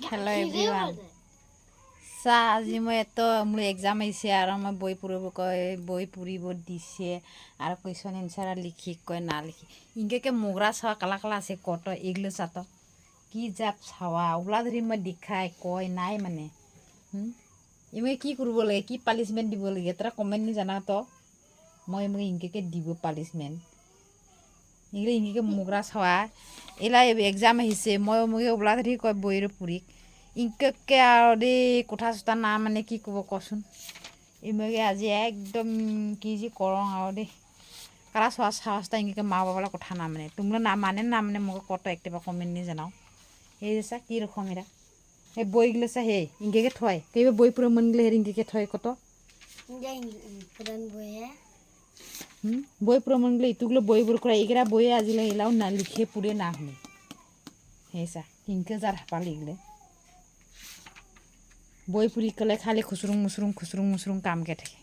Hello everyone. আজি মই এত মোৰ এক্সাম আহিছে আৰু মই বই পুৰিব দিছে আৰু কুৱেশ্যন এনসাৰ লিখি কয় না লিখি ইনকে মোগরা ছাওয়া কালা কালা আছে কত এগুলো চাত কি জাত ছাওয়া ওলা ধৰি মই দেখাই কয় নাই মানে ইমে কি কৰিব লাগে কি পানিশমেন্ট দিব লাগে তৰা কমেন্ট নি জানা তো মই ইনকে দিব পানিশমেন্ট ইংৰে ইনকে মোগৰা ছাওয়া এলা এক্সাম আহিছে মই ওলা ধৰি কয় বইৰ পুৰিক ইনকে আৰু দে কথা চতা না মানে কি ক'ব কচোন ইমকে আজি একদম কি যি কৰং আৰু দে কাৰা চোৱা সাহসটা ইনকে মা বাবালা কথা না মানে তোমরা না মানে মোক কত একটিবা কমেন্ট নি জানাও এই যে কি রকম এরা এই বইগুলো সা হে ইনকে থয় কেবে বই পুরো মনগুলো হে ইনকে থয় কত পুরান বই বই পুরো মনগুলো ইতুগুলো বই বুর করে এগরা বই আজিলে এলাও না লিখে পুরে না হনে হেসা ইনকে যার হাপা লিখলে বই পুরি কলে খালি খুচরুং মুসরুং কাম কে থাকে